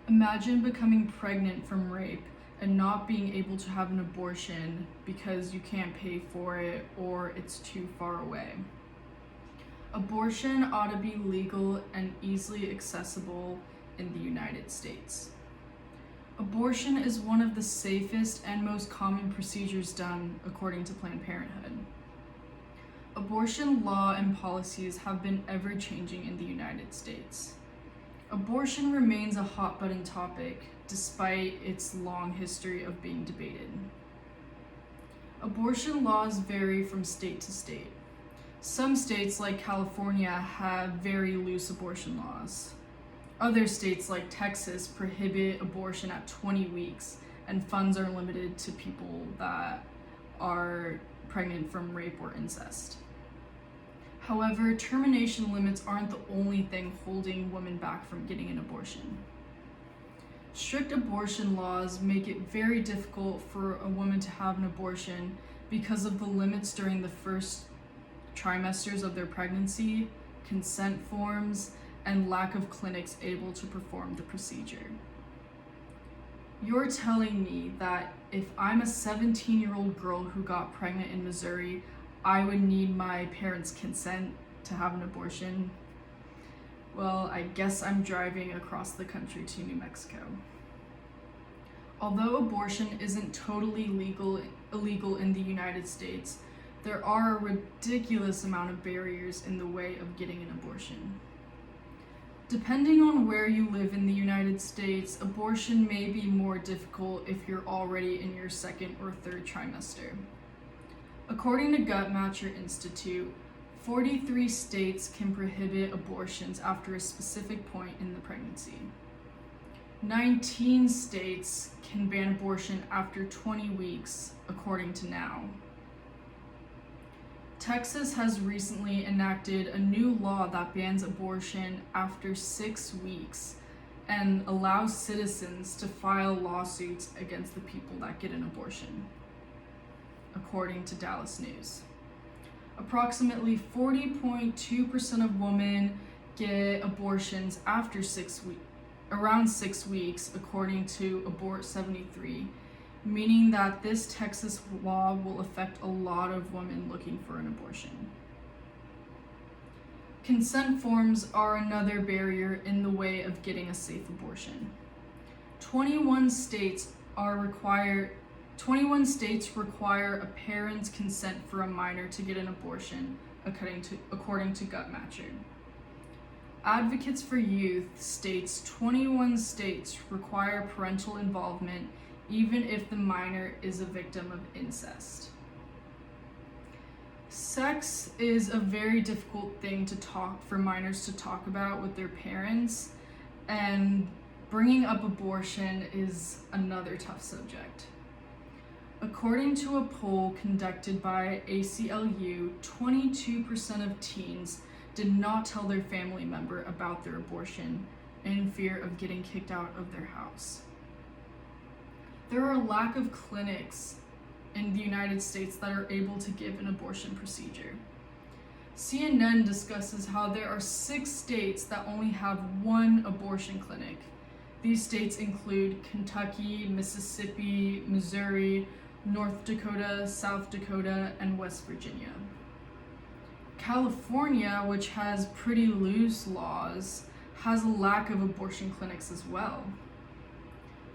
Imagine becoming pregnant from rape and not being able to have an abortion because you can't pay for it or it's too far away. Abortion ought to be legal and easily accessible in the United States. Abortion is one of the safest and most common procedures done according to Planned Parenthood. Abortion law and policies have been ever-changing in the United States. Abortion remains a hot-button topic despite its long history of being debated. Abortion laws vary from state to state. Some states, like California, have very loose abortion laws. Other states, like Texas, prohibit abortion at 20 weeks, and funds are limited to people that are pregnant from rape or incest. However, termination limits aren't the only thing holding women back from getting an abortion. Strict abortion laws make it very difficult for a woman to have an abortion because of the limits during the first trimesters of their pregnancy, consent forms, and lack of clinics able to perform the procedure. You're telling me that if I'm a 17-year-old girl who got pregnant in Missouri, I would need my parents' consent to have an abortion? Well, I guess I'm driving across the country to New Mexico. Although abortion isn't totally illegal in the United States, there are a ridiculous amount of barriers in the way of getting an abortion. Depending on where you live in the United States, abortion may be more difficult if you're already in your second or third trimester. According to Guttmacher Institute, 43 states can prohibit abortions after a specific point in the pregnancy. 19 states can ban abortion after 20 weeks, according to Now. Texas has recently enacted a new law that bans abortion after 6 weeks and allows citizens to file lawsuits against the people that get an abortion, according to Dallas News. Approximately 40.2% of women get abortions after around 6 weeks, according to Abort 73, meaning that this Texas law will affect a lot of women looking for an abortion. Consent forms are another barrier in the way of getting a safe abortion. 21 states require a parent's consent for a minor to get an abortion, according to Guttmacher. Advocates for Youth states 21 states require parental involvement even if the minor is a victim of incest. Sex is a very difficult thing for minors to talk about with their parents, and bringing up abortion is another tough subject. According to a poll conducted by ACLU, 22% of teens did not tell their family member about their abortion in fear of getting kicked out of their house. There are a lack of clinics in the United States that are able to give an abortion procedure. CNN discusses how there are 6 states that only have 1 abortion clinic. These states include Kentucky, Mississippi, Missouri, North Dakota, South Dakota, and West Virginia. California, which has pretty loose laws, has a lack of abortion clinics as well.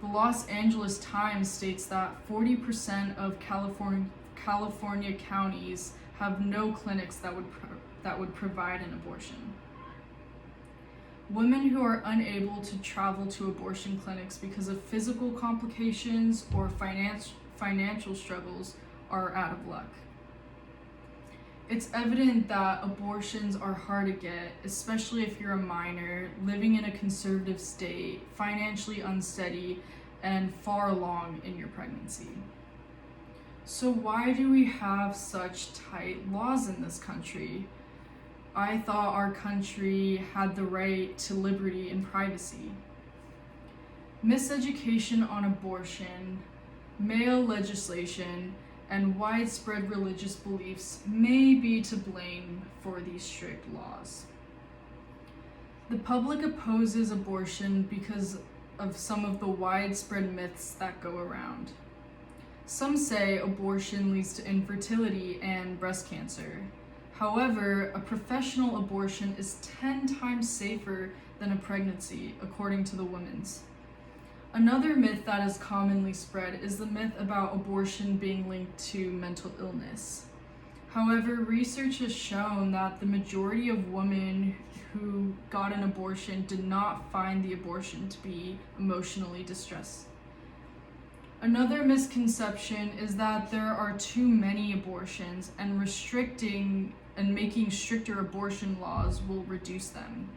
The Los Angeles Times states that 40% of California counties have no clinics that would provide an abortion. Women who are unable to travel to abortion clinics because of physical complications or financial struggles are out of luck. It's evident that abortions are hard to get, especially if you're a minor, living in a conservative state, financially unsteady, and far along in your pregnancy. So why do we have such tight laws in this country? I thought our country had the right to liberty and privacy. Miseducation on abortion, male legislation, and widespread religious beliefs may be to blame for these strict laws. The public opposes abortion because of some of the widespread myths that go around. Some say abortion leads to infertility and breast cancer. However, a professional abortion is 10 times safer than a pregnancy, according to the Women's. Another myth that is commonly spread is the myth about abortion being linked to mental illness. However, research has shown that the majority of women who got an abortion did not find the abortion to be emotionally distressed. Another misconception is that there are too many abortions, and restricting and making stricter abortion laws will reduce them.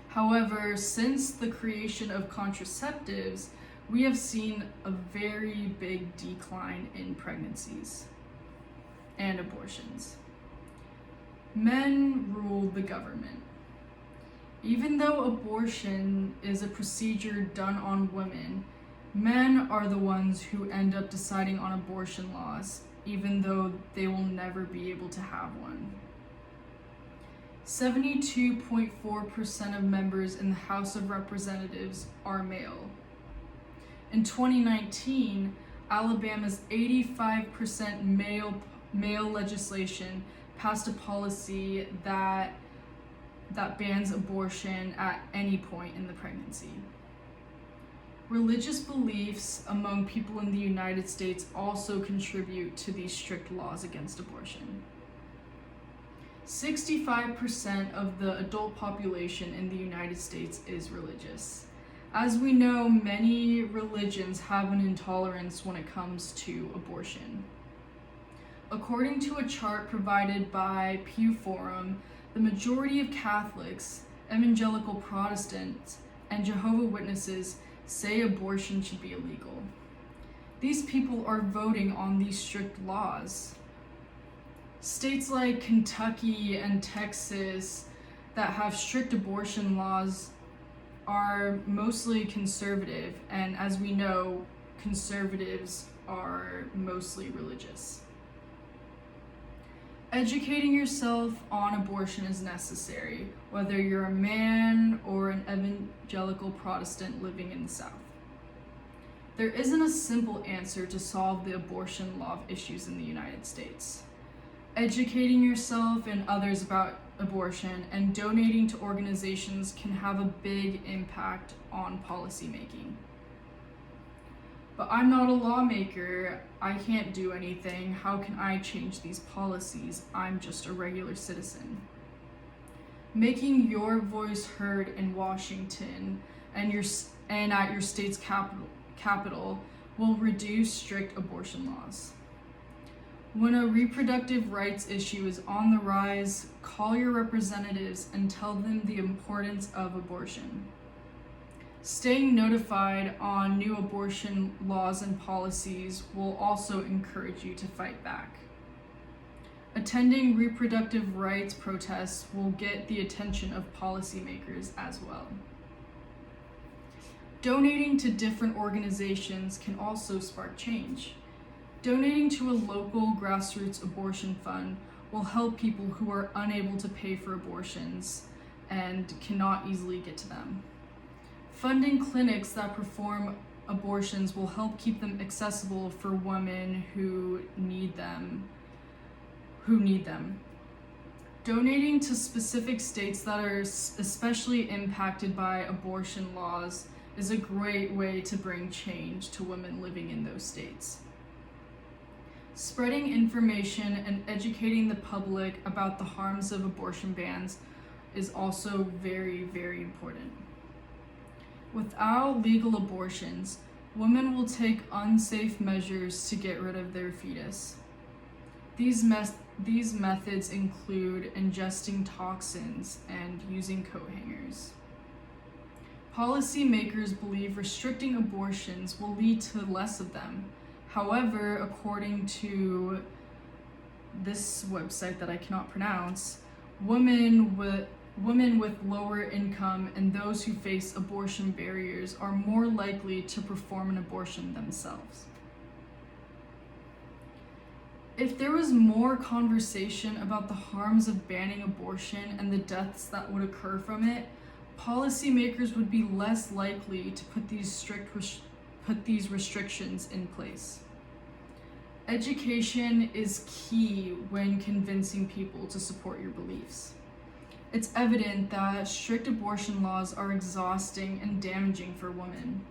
However, since the creation of contraceptives, we have seen a very big decline in pregnancies and abortions. Men rule the government. Even though abortion is a procedure done on women, men are the ones who end up deciding on abortion laws, even though they will never be able to have one. 72.4% of members in the House of Representatives are male. In 2019, Alabama's 85% male legislation passed a policy that bans abortion at any point in the pregnancy. Religious beliefs among people in the United States also contribute to these strict laws against abortion. 65% of the adult population in the United States is religious. As we know, many religions have an intolerance when it comes to abortion. According to a chart provided by Pew Forum, the majority of Catholics, evangelical Protestants, and Jehovah's Witnesses say abortion should be illegal. These people are voting on these strict laws. States like Kentucky and Texas that have strict abortion laws are mostly conservative, and as we know, conservatives are mostly religious. Educating yourself on abortion is necessary, whether you're a man or an evangelical Protestant living in the South. There isn't a simple answer to solve the abortion law issues in the United States. Educating yourself and others about abortion and donating to organizations can have a big impact on policy making. But I'm not a lawmaker. I can't do anything. How can I change these policies? I'm just a regular citizen. Making your voice heard in Washington and at your state's capital will reduce strict abortion laws. When a reproductive rights issue is on the rise, call your representatives and tell them the importance of abortion. Staying notified on new abortion laws and policies will also encourage you to fight back. Attending reproductive rights protests will get the attention of policymakers as well. Donating to different organizations can also spark change. Donating to a local grassroots abortion fund will help people who are unable to pay for abortions and cannot easily get to them. Funding clinics that perform abortions will help keep them accessible for women who need them. Donating to specific states that are especially impacted by abortion laws is a great way to bring change to women living in those states. Spreading information and educating the public about the harms of abortion bans is also very, very important. Without legal abortions, women will take unsafe measures to get rid of their fetus. These methods include ingesting toxins and using coat hangers. Policymakers believe restricting abortions will lead to less of them. However, according to this website that I cannot pronounce, women with lower income and those who face abortion barriers are more likely to perform an abortion themselves. If there was more conversation about the harms of banning abortion and the deaths that would occur from it, policymakers would be less likely to put these restrictions in place. Education is key when convincing people to support your beliefs. It's evident that strict abortion laws are exhausting and damaging for women.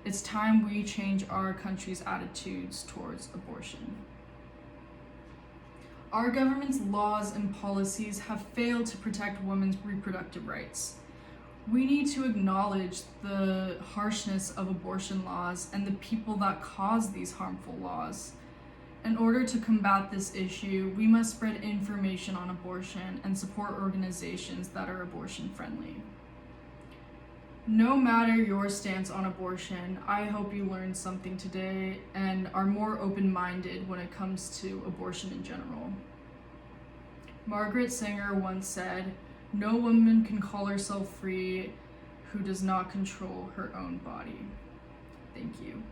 It's time we change our country's attitudes towards abortion. Our government's laws and policies have failed to protect women's reproductive rights. We need to acknowledge the harshness of abortion laws and the people that cause these harmful laws. In order to combat this issue, we must spread information on abortion and support organizations that are abortion friendly. No matter your stance on abortion, I hope you learned something today and are more open-minded when it comes to abortion in general. Margaret Sanger once said, "No woman can call herself free who does not control her own body." Thank you.